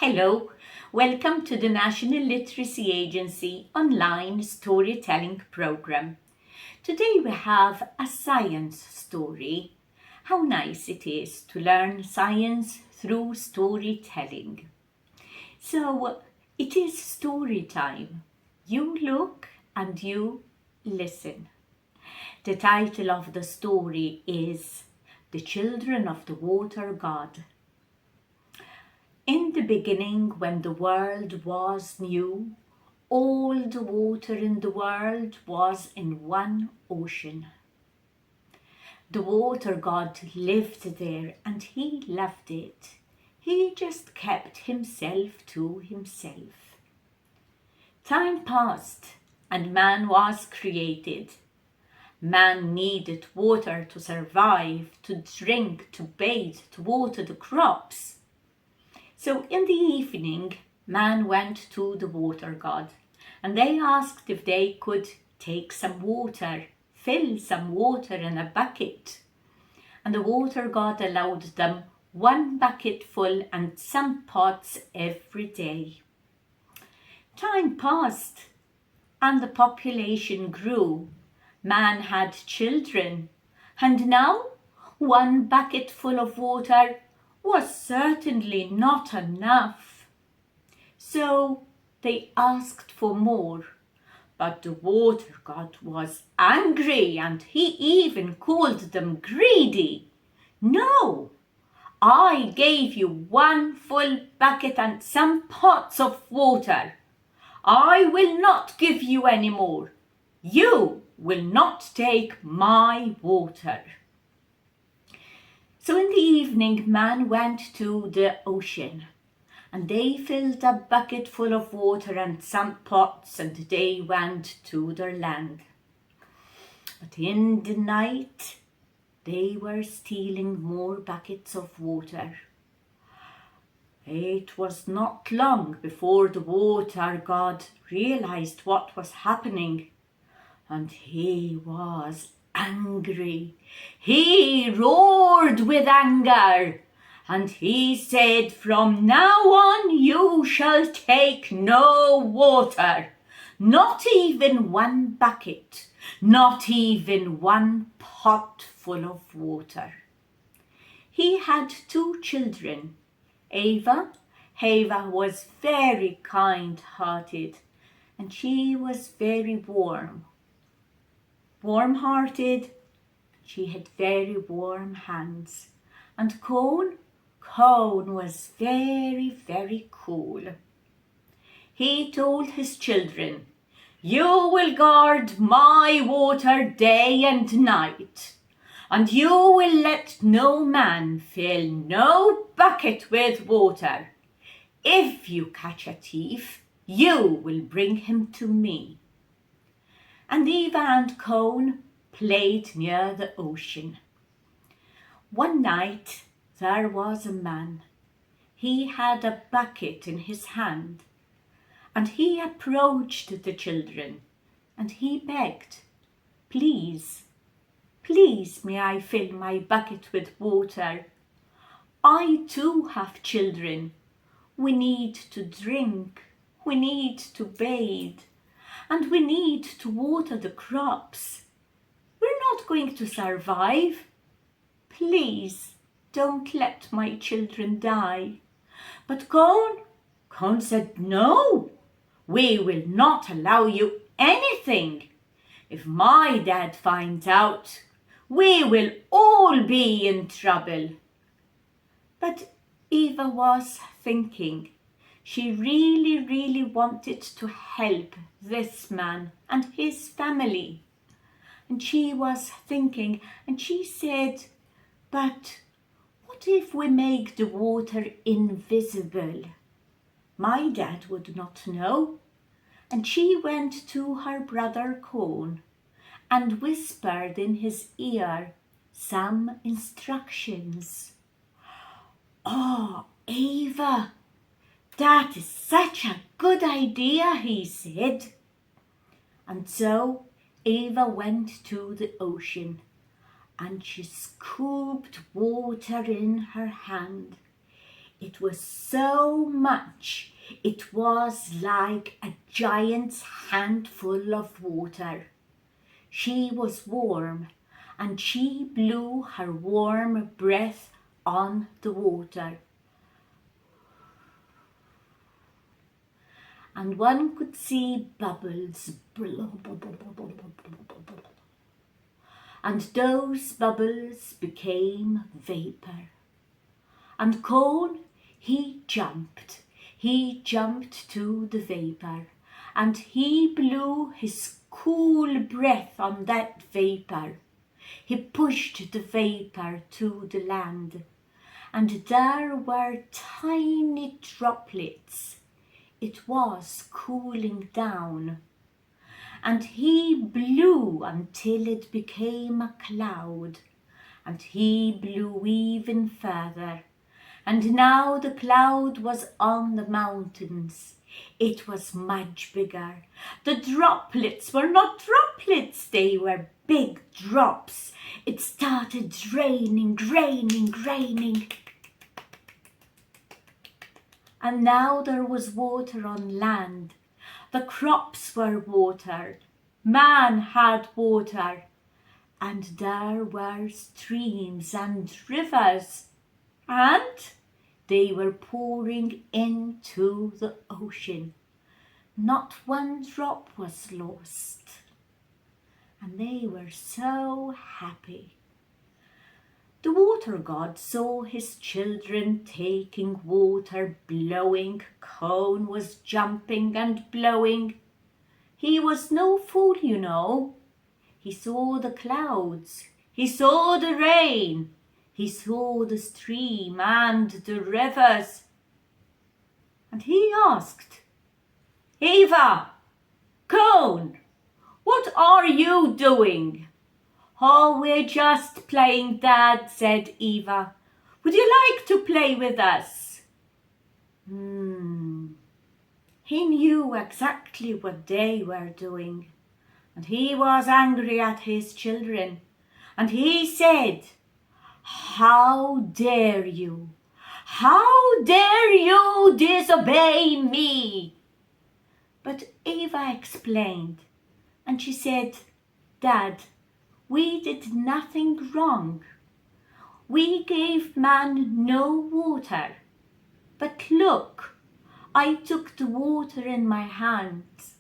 Hello, welcome to the National Literacy Agency online storytelling program. Today we have a science story. How nice it is to learn science through storytelling. So it is story time. You look and you listen. The title of the story is The Children of the Water God. In the beginning, when the world was new, all the water in the world was in one ocean. The water god lived there and he loved it. He just kept himself to himself. Time passed and man was created. Man needed water to survive, to drink, to bathe, to water the crops. So in the evening, man went to the water god and they asked if they could take some water, fill some water in a bucket. And the water god allowed them 1 bucket full and some pots every day. Time passed and the population grew. Man had children and now 1 bucket full of water was certainly not enough. So they asked for more, but the water god was angry and he even called them greedy. No, I gave you 1 full bucket and some pots of water. I will not give you any more. You will not take my water. So in the evening, man went to the ocean and they filled a bucket full of water and some pots and they went to their land. But in the night, they were stealing more buckets of water. It was not long before the water god realized what was happening and he was angry. He roared with anger and he said, "From now on you shall take no water, not even 1 bucket, not even 1 pot full of water." He had 2 children, Eva. Eva was very kind-hearted and she was very warm-hearted. She had very warm hands. And Cone was very, very cool. He told his children, "You will guard my water day and night, and you will let no man fill no bucket with water. If you catch a thief, you will bring him to me." And Eva and Cone played near the ocean. One night there was a man. He had a bucket in his hand and he approached the children and he begged, "Please, please may I fill my bucket with water? I too have children. We need to drink, we need to bathe, and we need to water the crops. We're not going to survive. Please don't let my children die." But Cone said, "No, we will not allow you anything. If my dad finds out, we will all be in trouble." But Eva was thinking. She really, really wanted to help this man and his family. And she was thinking and she said, "But what if we make the water invisible? My dad would not know." And she went to her brother Cone and whispered in his ear some instructions. "Oh, Eva, that is such a good idea," he said. And so Eva went to the ocean and she scooped water in her hand. It was so much, it was like a giant's handful of water. She was warm, and she blew her warm breath on the water. And one could see bubbles, and those bubbles became vapour. And Cone, he jumped to the vapour, and he blew his cool breath on that vapour. He pushed the vapour to the land, and there were tiny droplets. It was cooling down. And he blew until it became a cloud, and he blew even further. And now the cloud was on the mountains. It was much bigger. The droplets were not droplets, they were big drops. It started raining. And now there was water on land. The crops were watered. Man had water. And there were streams and rivers. And they were pouring into the ocean. Not one drop was lost. And they were so happy. The water god saw his children taking water, blowing. Cone was jumping and blowing. He was no fool, you know. He saw the clouds. He saw the rain. He saw the stream and the rivers. And he asked, "Eva, Cone, what are you doing?" "Oh, we're just playing, Dad," said Eva. "Would you like to play with us?" He knew exactly what they were doing, and he was angry at his children. And he said, "How dare you? How dare you disobey me?" But Eva explained, and she said, "Dad, we did nothing wrong. We gave man no water. But look, I took the water in my hands.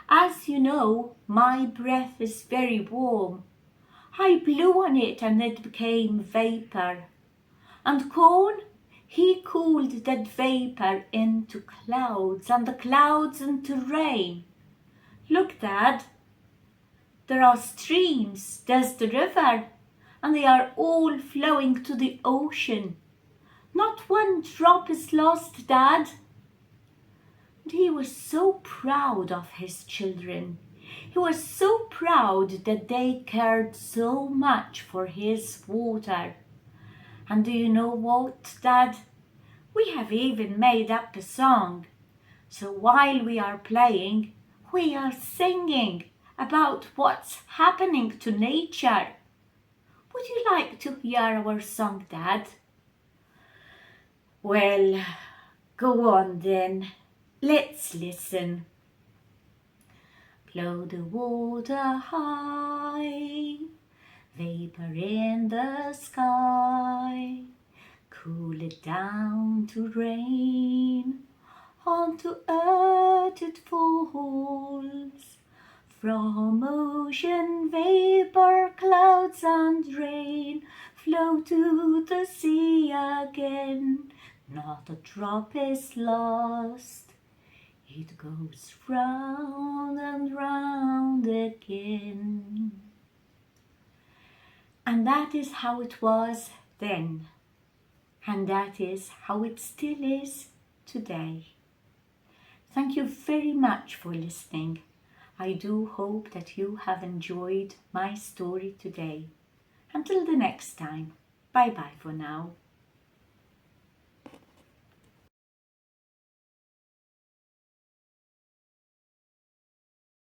As you know, my breath is very warm. I blew on it and it became vapour. And Cone, he cooled that vapour into clouds, and the clouds into rain. Look, Dad, there are streams, there's the river, and they are all flowing to the ocean. Not one drop is lost, Dad." And he was so proud of his children. He was so proud that they cared so much for his water. And do you know what, Dad? We have even made up a song. So while we are playing, we are singing about what's happening to nature. Would you like to hear our song, Dad? Well, go on then. Let's listen. Blow the water high, vapour in the sky, cool it down to rain, onto earth it falls. From ocean vapour, clouds and rain flow to the sea again. Not a drop is lost. It goes round and round again. And that is how it was then. And that is how it still is today. Thank you very much for listening. I do hope that you have enjoyed my story today. Until the next time, bye-bye for now.